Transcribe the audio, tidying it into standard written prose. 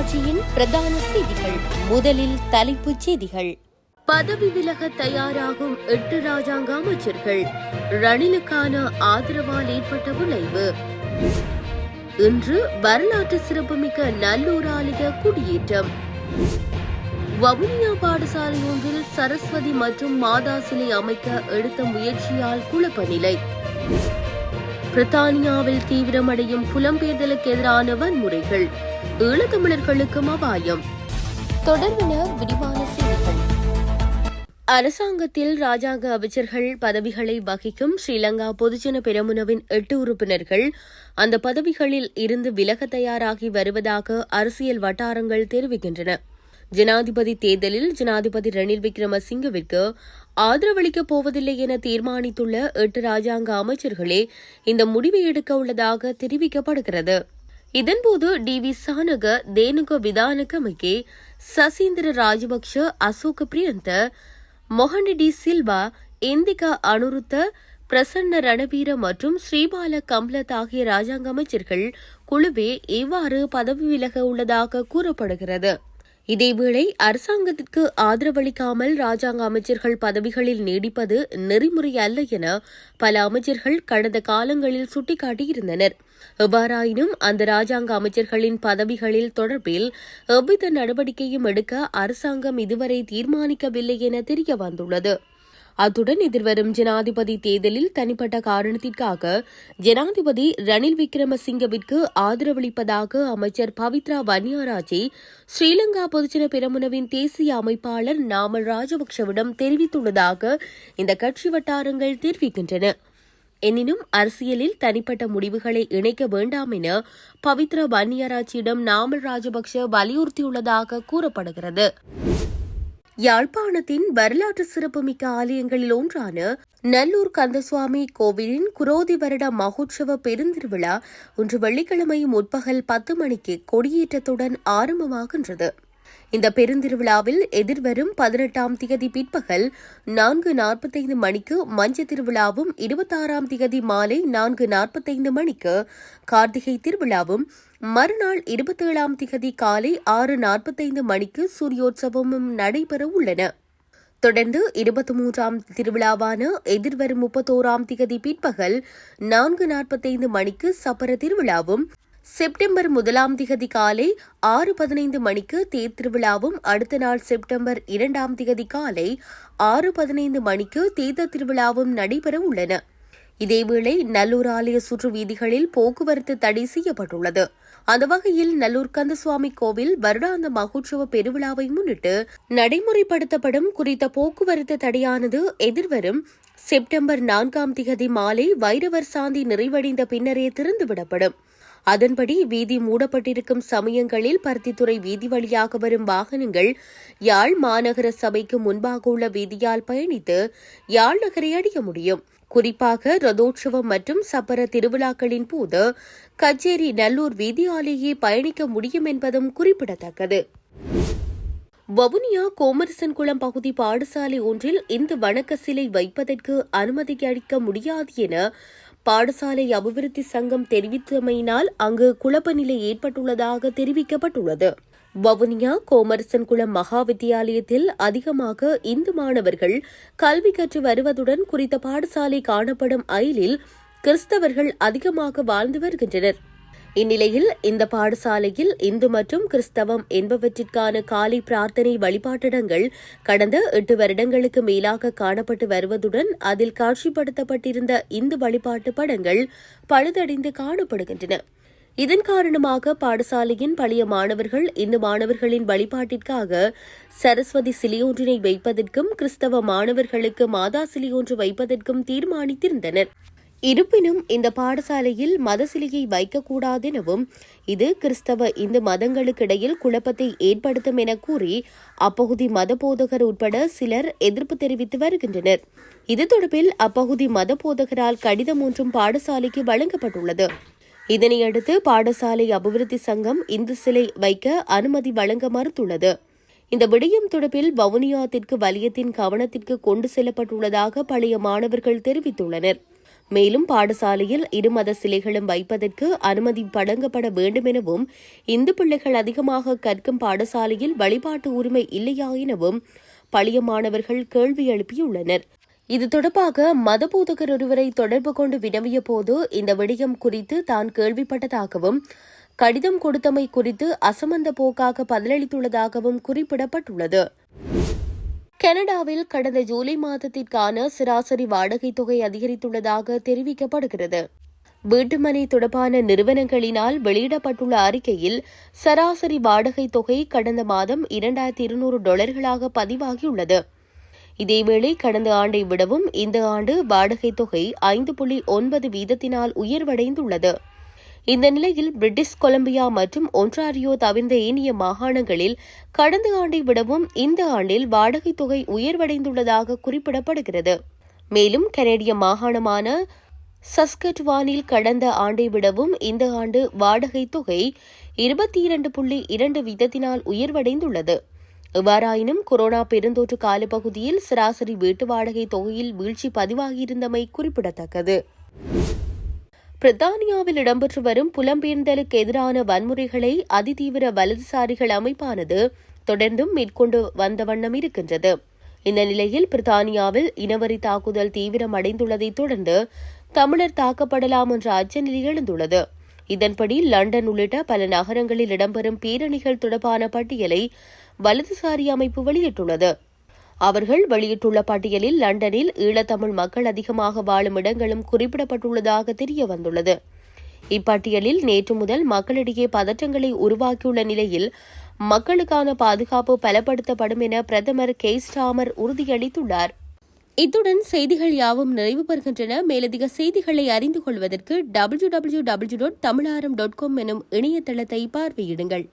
தொலைக்காட்சியின் பிரதான செய்திகள். முதலில் தலைப்புச் செய்திகள். பதவி விலக தயாராகும் 8 ராஜாங்க அமைச்சர்கள். ரணிலுக்கான ஆதரவால் ஏற்பட்ட விளைவு. இன்று வரலாற்று சிறப்புமிக்க நல்லூர் ஆலய குடியேற்றம். வவுனியா பாடசாலை ஒன்றில் சரஸ்வதி மற்றும் மாதா சிலை அமைக்க எடுத்த முயற்சியால் குழப்ப நிலை. பிரித்தானியாவில் தீவிரமடையும் புலம்பெயர்தலுக்கு எதிரான வன்முறைகள். ஈழத்தமிழர்களுக்கும் அபாயம். தொடர்பான விரிவான செய்திகள். அரசாங்கத்தில் ராஜாங்க அமைச்சர்கள் பதவிகளை வகிக்கும் ஸ்ரீலங்கா பொதுஜன பெரமுனவின் 8 உறுப்பினர்கள் அந்த பதவிகளில் இருந்து விலக தயாராகி வருவதாக அரசியல் வட்டாரங்கள் தெரிவிக்கின்றன. ஜனாதிபதி தேர்தலில் ஜனாதிபதி ரணில் விக்ரமசிங்கவிற்கு ஆதரவளிக்கப் போவதில்லை என தீர்மானித்துள்ள 8 ராஜாங்க அமைச்சர்களே இந்த முடிவை எடுக்க உள்ளதாக தெரிவிக்கப்படுகிறது. இதன்போது டி.வி. சானக, தேனுக விதானகமகே, சசீந்திர ராஜபக்ஷ, அசோக பிரியந்த, மொஹனி டி சில்வா, இந்திகா அனுருத்த, பிரசன்ன ரணவீர மற்றும் ஸ்ரீபால கம்லத் ஆகிய ராஜாங்க அமைச்சர்கள் குழுவே இவ்வாறு பதவி விலக உள்ளதாக கூறப்படுகிறது. இதேவேளை அரசாங்கத்திற்கு ஆதரவளிக்காமல் ராஜாங்க அமைச்சர்கள் பதவிகளில் நீடிப்பது நெறிமுறை அல்ல என பல அமைச்சர்கள் கடந்த காலங்களில் சுட்டிக்காட்டியிருந்தனர். எவ்வாறாயினும் அந்த ராஜாங்க அமைச்சர்களின் பதவிகளில் தொடர்பில் எவ்வித நடவடிக்கையும் எடுக்க அரசாங்கம் இதுவரை தீர்மானிக்கவில்லை என தெரிய வந்துள்ளது. அத்துடன் எதிர்வரும் ஜனாதிபதி தேர்தலில் தனிப்பட்ட காரணத்திற்காக ஜனாதிபதி ரணில் விக்ரமசிங்கவிற்கு ஆதரவளிப்பதாக அமைச்சர் பவித்ரா வன்னியாராஜே ஸ்ரீலங்கா பொதுஜன பெரமுனவின் தேசிய அமைப்பாளர் நாமல் ராஜபக்ஷவிடம் தெரிவித்துள்ளதாக இந்த கட்சி வட்டாரங்கள் தெரிவிக்கின்றன. எனினும் அரசியலில் தனிப்பட்ட முடிவுகளை இணைக்க வேண்டாம் என பவித்ரா வன்னியாராஜியிடம் நாமல் ராஜபக்ஷ வலியுறுத்தியுள்ளதாக கூறப்படுகிறது. யாழ்ப்பாணத்தின் வரலாற்று சிறப்புமிக்க ஆலயங்களில் ஒன்றான நல்லூர் கந்தசுவாமி கோவிலின் குரோதி வருட மகோற்சவ பெருந்திருவிழா இன்று வெள்ளிக்கிழமை முற்பகல் 10 மணிக்கு கொடியேற்றத்துடன் ஆரம்பமாகின்றது. இந்த பெருந்திருவிழாவில் எதிர்வரும் 18ஆம் திகதி பிற்பகல் 4:45 மணிக்கு மஞ்ச திருவிழாவும் 26ஆம் திகதி மாலை 4:45 மணிக்கு கார்த்திகை திருவிழாவும் மறுநாள் 27ஆம் திகதி காலை 6:45 மணிக்கு சூரியோற்சவமும் நடைபெற உள்ளன. தொடர்ந்து 23ஆம் திருவிழாவான எதிர்வரும் 31ஆம் திகதி பிற்பகல் 4:45 மணிக்கு சப்பர திருவிழாவும் செப்டம்பர் 1ஆம் திகதி காலை 6:15 மணிக்கு தேர் திருவிழாவும் அடுத்த நாள் செப்டம்பர் 2ஆம் திகதி காலை 6:15 மணிக்கு தீர்த்த திருவிழாவும் நடைபெற உள்ளன. இதேவேளை நல்லூர் ஆலய சுற்று வீதிகளில் போக்குவரத்து தடை செய்யப்பட்டுள்ளது. அந்த வகையில் நல்லூர் கந்தசுவாமி கோவில் வருடாந்த மகோற்சவ பெருவிழாவை முன்னிட்டு நடைமுறைப்படுத்தப்படும் குறித்த போக்குவரத்து தடையானது எதிர்வரும் செப்டம்பர் 4ஆம் திகதி மாலை வைரவர் சாந்தி நிறைவடைந்த பின்னரே திறந்துவிடப்படும். அதன்படி வீதி மூடப்பட்டிருக்கும் சமயங்களில் பருத்தித்துறை வீதி வழியாக வரும் வாகனங்கள் யாழ் மாநகர சபைக்கு முன்பாக உள்ள வீதியால் பயணித்து யாழ் நகரை அடைய முடியும். குறிப்பாக ரதோற்சவம் மற்றும் சப்பர திருவிழாக்களின் போது கச்சேரி நல்லூர் வீதியாலேயே பயணிக்க முடியும் என்பதும் குறிப்பிடத்தக்கது. வவுனியா கோமரசன்குளம் பகுதி பாடசாலை ஒன்றில் இந்து வணக்க சிலை வைப்பதற்கு அனுமதி அளிக்க முடியாது என பாடசாலை அபிவிருத்தி சங்கம் தெரிவித்தமையினால் அங்கு குழப்ப நிலை ஏற்பட்டுள்ளதாக தெரிவிக்கப்பட்டுள்ளது. வவுனியா கோமரசன்குளம் மகா வித்தியாலயத்தில் அதிகமாக இந்து மாணவர்கள் கல்வி கற்று வருவதுடன் குறித்த பாடசாலை காணப்படும் அயலில் கிறிஸ்தவர்கள் அதிகமாக வாழ்ந்து வருகின்றனர். இந்நிலையில் இந்த பாடசாலையில் இந்து மற்றும் கிறிஸ்தவம் என்பவற்றிற்கான காலை பிரார்த்தனை வழிபாட்டிடங்கள் கடந்த 8 வருடங்களுக்கு மேலாக காணப்பட்டு வருவதுடன் அதில் காட்சிப்படுத்தப்பட்டிருந்த இந்து வழிபாட்டு படங்கள் பழுதடைந்து காணப்படுகின்றன. இதன் காரணமாக பாடசாலையின் பழைய மாணவர்கள் இந்து மாணவர்களின் வழிபாட்டிற்காக சரஸ்வதி சிலையொன்றினை வைப்பதற்கும் கிறிஸ்தவ மாணவர்களுக்கு மாதா சிலையொன்று வைப்பதற்கும் தீர்மானித்திருந்தனர். இருப்பினும் இந்த பாடசாலையில் மத சிலையை வைக்கக்கூடாது எனவும் இது கிறிஸ்தவ இந்து மதங்களுக்கிடையில் குழப்பத்தை ஏற்படுத்தும் என கூறி அப்பகுதி மத போதகர் உட்பட சிலர் எதிர்ப்பு தெரிவித்து வருகின்றனர். இது தொடர்பில் அப்பகுதி மத போதகரால் கடிதம் ஒன்றும் பாடசாலைக்கு வழங்கப்பட்டுள்ளது. இதனையடுத்து பாடசாலை அபிவிருத்தி சங்கம் இந்து சிலை வைக்க அனுமதி வழங்க மறுத்துள்ளது. இந்த விடயம் தொடர்பில் வவுனியா தெற்கு வலயத்தின் கவனத்திற்கு கொண்டு செல்லப்பட்டுள்ளதாக பழைய மாணவர்கள் தெரிவித்துள்ளனர். மேலும் பாடசாலையில் இருமத சிலைகளும் வைப்பதற்கு அனுமதி வழங்கப்பட வேண்டும் எனவும் இந்து பிள்ளைகள் அதிகமாக கற்கும் பாடசாலையில் வழிபாட்டு உரிமை இல்லையா எனவும் பழைய மாணவர்கள் கேள்வி எழுப்பியுள்ளனர். இது தொடர்பாக மதபோதகர் ஒருவரை தொடர்பு கொண்டு வினவிய போது இந்த விடயம் குறித்து தான் கேள்விப்பட்டதாகவும் கடிதம் கொடுத்தமை குறித்து அசமந்த போக்காக பதிலளித்துள்ளதாகவும் குறிப்பிடப்பட்டுள்ளது. கனடாவில் கடந்த ஜூலை மாதத்திற்கான சராசரி வாடகை தொகை அதிகரித்துள்ளதாக தெரிவிக்கப்படுகிறது. வீட்டுமனை தொடர்பான நிறுவனங்களினால் வெளியிடப்பட்டுள்ள அறிக்கையில் சராசரி வாடகை தொகை கடந்த மாதம் $2,200 பதிவாகியுள்ளது. இதேவேளை கடந்த ஆண்டை விடவும் இந்த ஆண்டு வாடகை தொகை 5.9% உயர்வடைந்துள்ளது. இந்த நிலையில் பிரிட்டிஷ் கொலம்பியா மற்றும் ஒன்டாரியோ தவிர்ந்த ஏனைய மாகாணங்களில் கடந்த ஆண்டை விடவும் இந்த ஆண்டில் வாடகை தொகை உயர்வடைந்துள்ளதாக குறிப்பிடப்படுகிறது. மேலும் கனேடிய மாகாணமான சஸ்கட்வானில் கடந்த ஆண்டை விடவும் இந்த ஆண்டு வாடகை தொகை 22.2% உயர்வடைந்துள்ளது. எவ்வாறாயினும் கொரோனா பெருந்தொற்று காலப்பகுதியில் சராசரி வீட்டு வாடகை தொகையில் வீழ்ச்சி பதிவாகியிருந்தமை குறிப்பிடத்தக்கது. பிரித்தானியாவில் இடம்பெற்று வரும் புலம்பெயர்ந்தலுக்கு எதிரான வன்முறைகளை அதிதீவிர வலதுசாரிகள் அமைப்பானது தொடர்ந்தும் மேற்கொண்டு வந்த வண்ணம் இருக்கின்றது. இந்த நிலையில் பிரித்தானியாவில் இனவரி தாக்குதல் தீவிரமடைந்துள்ளதைத் தொடர்ந்து தமிழர் தாக்கப்படலாம் என்ற அச்சநிலை எழுந்துள்ளது. இதன்படி லண்டன் உள்ளிட்ட பல நகரங்களில் இடம்பெறும் பேரணிகள் தொடர்பான பட்டியலை வலதுசாரி அமைப்பு வெளியிட்டுள்ளது. அவர்கள் வெளியிட்டுள்ள பட்டியலில் லண்டனில் ஈழத்தமிழ் மக்கள் அதிகமாக வாழும் இடங்களும் குறிப்பிடப்பட்டுள்ளதாக தெரிய வந்துள்ளது. இப்பட்டியலில் நேற்று முதல் மக்களிடையே பதற்றங்களை உருவாக்கியுள்ள நிலையில் மக்களுக்கான பாதுகாப்பு பலப்படுத்தப்படும் என பிரதமர் கெய்ர் ஸ்டார்மர் உறுதியளித்துள்ளார். இத்துடன் செய்திகள் யாவும் நிறைவு பெறுகின்றன. மேலதிக செய்திகளை அறிந்து கொள்வதற்கு www.tamilaram.com எனும் இணையதளத்தை பார்வையிடுங்கள்.